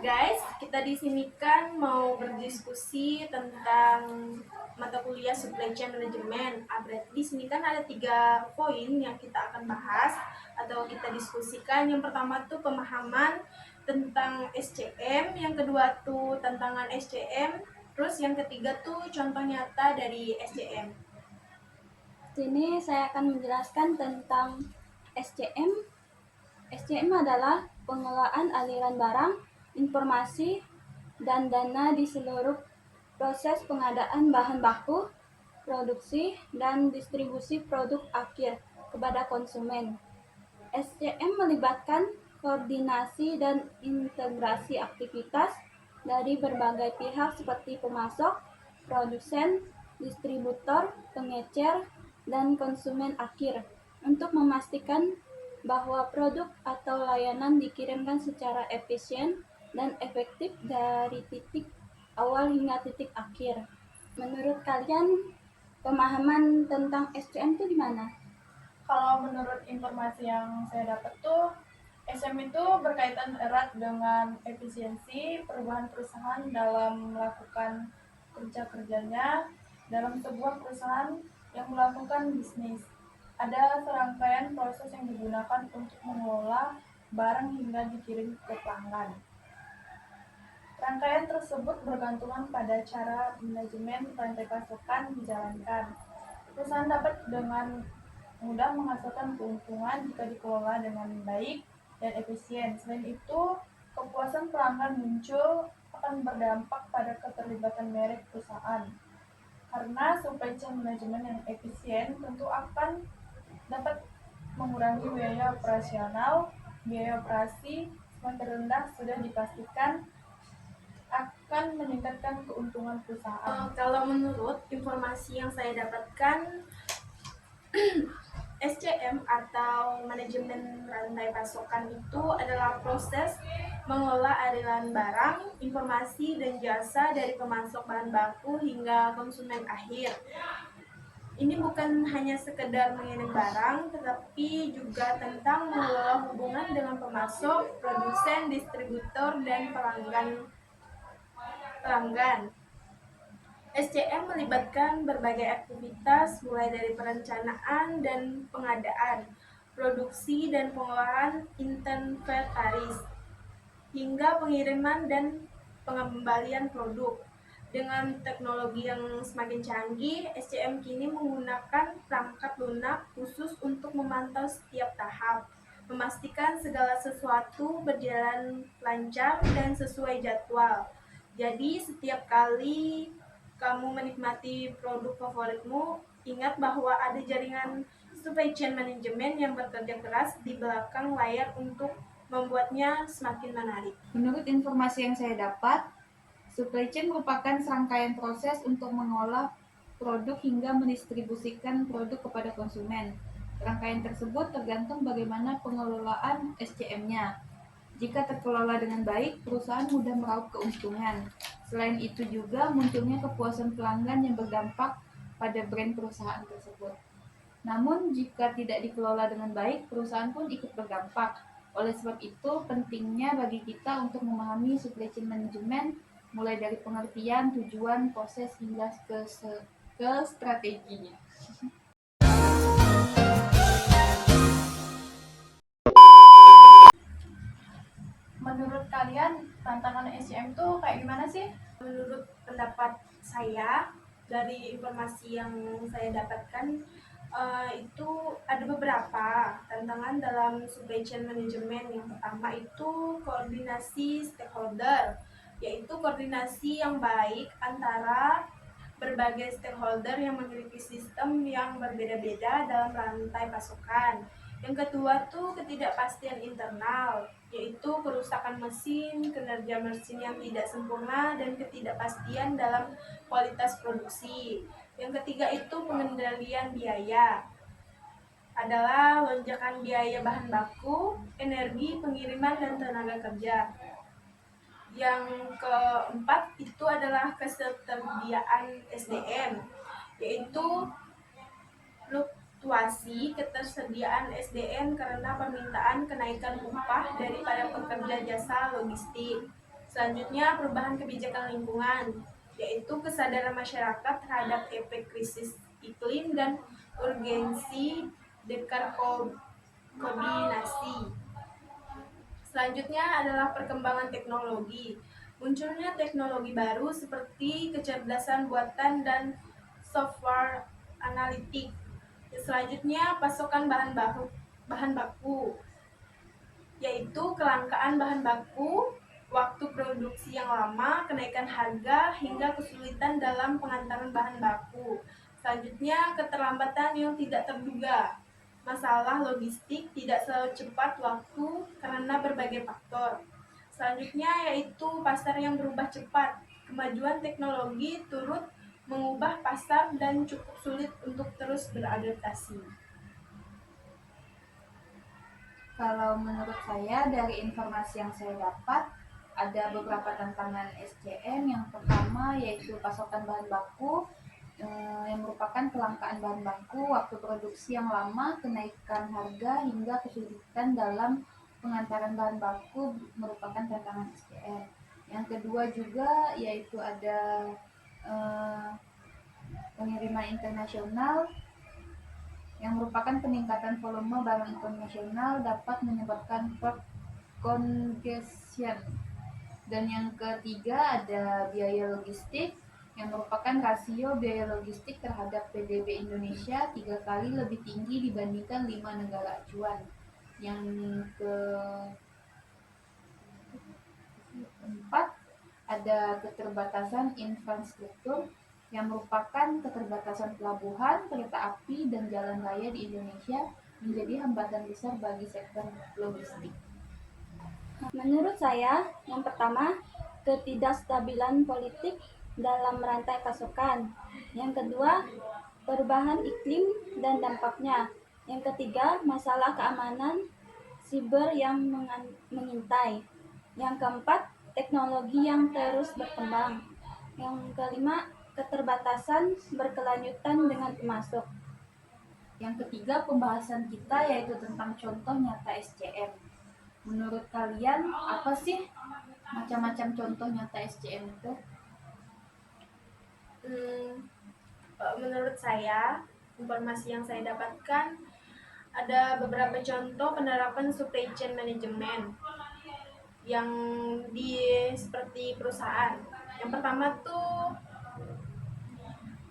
Guys, kita di sini kan mau berdiskusi tentang mata kuliah Supply Chain Management. Berarti di sini kan ada 3 poin yang kita akan bahas atau kita diskusikan. Yang pertama tuh pemahaman tentang SCM, yang kedua tuh tantangan SCM, terus yang ketiga tuh contoh nyata dari SCM. Sini saya akan menjelaskan tentang SCM. SCM adalah pengelolaan aliran barang, informasi, dan dana di seluruh proses pengadaan bahan baku, produksi, dan distribusi produk akhir kepada konsumen. SCM melibatkan koordinasi dan integrasi aktivitas dari berbagai pihak seperti pemasok, produsen, distributor, pengecer, dan konsumen akhir untuk memastikan bahwa produk atau layanan dikirimkan secara efisien dan efektif dari titik awal hingga titik akhir. Menurut kalian, pemahaman tentang SCM itu gimana? Kalau menurut informasi yang saya dapat tuh, SM itu berkaitan erat dengan efisiensi perubahan perusahaan dalam melakukan kerja-kerjanya dalam sebuah perusahaan yang melakukan bisnis. Ada serangkaian proses yang digunakan untuk mengelola barang hingga dikirim ke pelanggan. Rangkaian tersebut bergantungan pada cara manajemen rantai pasokan dijalankan. Perusahaan dapat dengan mudah menghasilkan keuntungan jika dikelola dengan baik dan efisien. Selain itu, kepuasan pelanggan muncul akan berdampak pada keterlibatan merek perusahaan. Karena supply chain management yang efisien tentu akan dapat mengurangi biaya operasional. Biaya operasi semakin rendah sudah dipastikan akan meningkatkan keuntungan perusahaan. Kalau menurut informasi yang saya dapatkan, SCM atau manajemen rantai pasokan itu adalah proses mengelola aliran barang, informasi, dan jasa dari pemasok bahan baku hingga konsumen akhir. Ini bukan hanya sekedar mengirim barang, tetapi juga tentang mengelola hubungan dengan pemasok, produsen, distributor, dan pelanggan. SCM melibatkan berbagai aktivitas mulai dari perencanaan dan pengadaan, produksi dan pengolahan inventaris, hingga pengiriman dan pengembalian produk. Dengan teknologi yang semakin canggih, SCM kini menggunakan perangkat lunak khusus untuk memantau setiap tahap, memastikan segala sesuatu berjalan lancar dan sesuai jadwal. Jadi setiap kali kamu menikmati produk favoritmu, ingat bahwa ada jaringan supply chain management yang bekerja keras di belakang layar untuk membuatnya semakin menarik. Menurut informasi yang saya dapat, supply chain merupakan serangkaian proses untuk mengolah produk hingga mendistribusikan produk kepada konsumen. Rangkaian tersebut tergantung bagaimana pengelolaan SCM-nya. Jika terkelola dengan baik, perusahaan mudah meraup keuntungan. Selain itu juga munculnya kepuasan pelanggan yang berdampak pada brand perusahaan tersebut. Namun jika tidak dikelola dengan baik, perusahaan pun ikut berdampak. Oleh sebab itu, pentingnya bagi kita untuk memahami supply chain management mulai dari pengertian, tujuan, proses hingga ke strateginya. Menurut kalian, tantangan SCM tuh kayak gimana sih? Menurut pendapat saya, dari informasi yang saya dapatkan, itu ada beberapa tantangan dalam supply chain management. Yang pertama itu koordinasi stakeholder, yaitu koordinasi yang baik antara berbagai stakeholder yang memiliki sistem yang berbeda-beda dalam rantai pasokan. Yang kedua tuh ketidakpastian internal, yaitu kerusakan mesin, kinerja mesin yang tidak sempurna, dan ketidakpastian dalam kualitas produksi. Yang ketiga itu pengendalian biaya, adalah lonjakan biaya bahan baku, energi, pengiriman, dan tenaga kerja. Yang keempat itu adalah ketersediaan SDM, yaitu fluktuasi ketersediaan SDM karena permintaan kenaikan upah daripada pekerja jasa logistik. Selanjutnya, perubahan kebijakan lingkungan, yaitu kesadaran masyarakat terhadap efek krisis iklim dan urgensi dekarbonasi. Selanjutnya adalah perkembangan teknologi. Munculnya teknologi baru seperti kecerdasan buatan dan software analitik. Selanjutnya, pasokan bahan baku, yaitu kelangkaan bahan baku, waktu produksi yang lama, kenaikan harga, hingga kesulitan dalam pengantaran bahan baku. Selanjutnya, keterlambatan yang tidak terduga. Masalah logistik tidak selalu cepat waktu karena berbagai faktor. Selanjutnya yaitu pasar yang berubah cepat. Kemajuan teknologi turut mengubah pasar dan cukup sulit untuk terus beradaptasi. Kalau menurut saya dari informasi yang saya dapat ada beberapa tantangan SCM. Yang pertama yaitu pasokan bahan baku yang merupakan kelangkaan bahan baku, waktu produksi yang lama, kenaikan harga hingga kesulitan dalam pengantaran bahan baku merupakan tantangan SCM. Yang kedua juga yaitu ada pengiriman internasional yang merupakan peningkatan volume barang internasional dapat menyebabkan port congestion. Dan yang ketiga ada biaya logistik yang merupakan rasio biaya logistik terhadap PDB Indonesia 3 kali lebih tinggi dibandingkan 5 negara acuan. Yang keempat ada keterbatasan infrastruktur yang merupakan keterbatasan pelabuhan, kereta api, dan jalan raya di Indonesia menjadi hambatan besar bagi sektor logistik. Menurut saya, yang pertama, ketidakstabilan politik dalam rantai pasokan. Yang kedua, perubahan iklim dan dampaknya. Yang ketiga, masalah keamanan siber yang mengintai. Yang keempat, teknologi yang terus berkembang. Yang kelima, keterbatasan berkelanjutan dengan pemasok. Yang ketiga pembahasan kita yaitu tentang contoh nyata SCM. Menurut kalian apa sih macam-macam contoh nyata SCM itu? Menurut saya, informasi yang saya dapatkan ada beberapa contoh penerapan supply chain management yang seperti perusahaan. Yang pertama tuh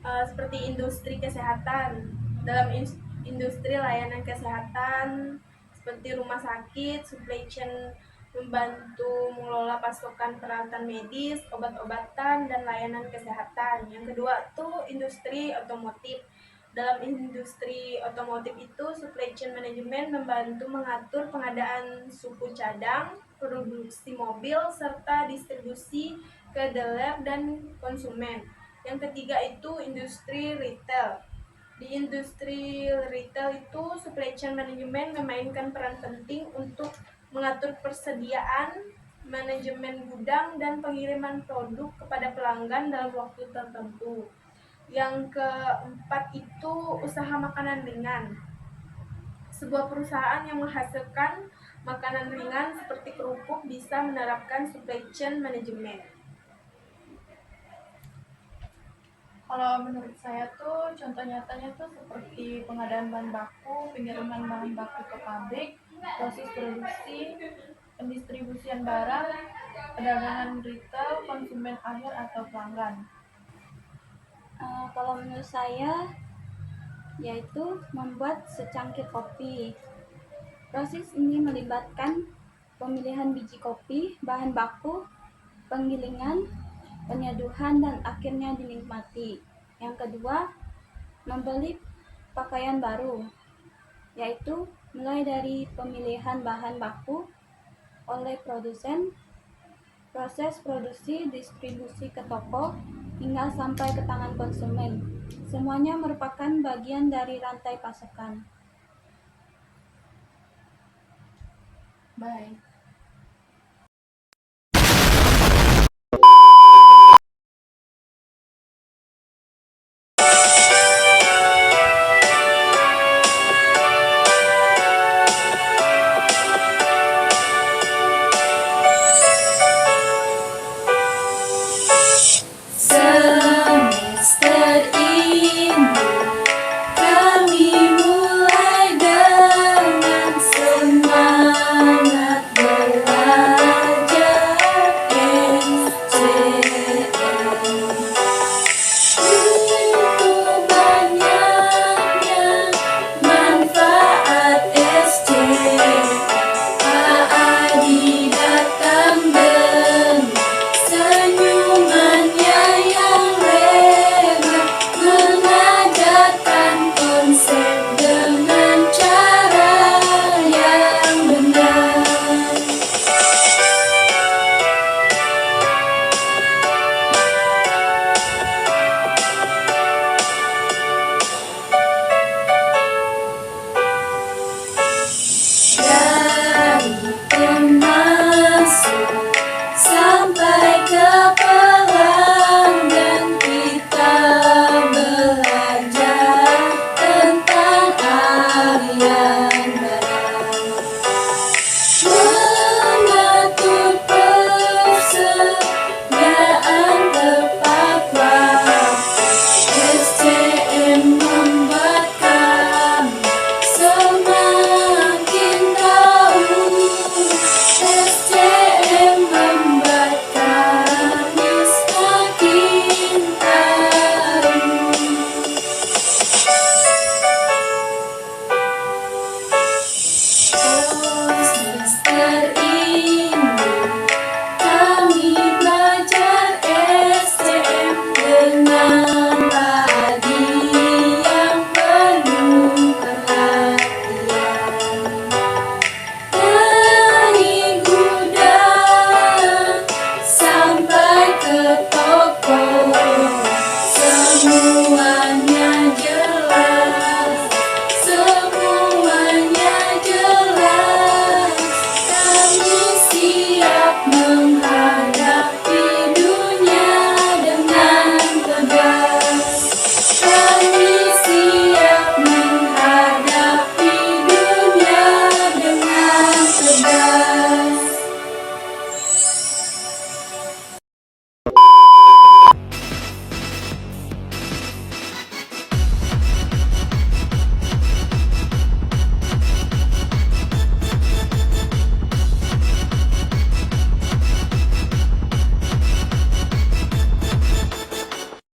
seperti industri kesehatan. Dalam industri layanan kesehatan seperti rumah sakit, supply chain membantu mengelola pasokan peralatan medis, obat-obatan, dan layanan kesehatan. Yang kedua tuh industri otomotif. Dalam industri otomotif itu, supply chain management membantu mengatur pengadaan suku cadang, produksi mobil, serta distribusi ke dealer dan konsumen. Yang ketiga itu industri retail. Di industri retail itu, supply chain management memainkan peran penting untuk mengatur persediaan, manajemen gudang, dan pengiriman produk kepada pelanggan dalam waktu tertentu. Yang keempat itu usaha makanan ringan. Sebuah perusahaan yang menghasilkan makanan ringan seperti kerupuk bisa menerapkan supply chain management. Kalau menurut saya tuh contoh nyatanya tuh seperti pengadaan bahan baku, pengiriman bahan baku ke pabrik, proses produksi, pendistribusian barang, perdagangan retail, konsumen akhir atau pelanggan. Kalau menurut saya, yaitu membuat secangkir kopi. Proses ini melibatkan pemilihan biji kopi, bahan baku, penggilingan, penyeduhan, dan akhirnya dinikmati. Yang kedua, membeli pakaian baru, yaitu mulai dari pemilihan bahan baku oleh produsen, proses produksi, distribusi ke toko, hingga sampai ke tangan konsumen. Semuanya merupakan bagian dari rantai pasokan. Bye.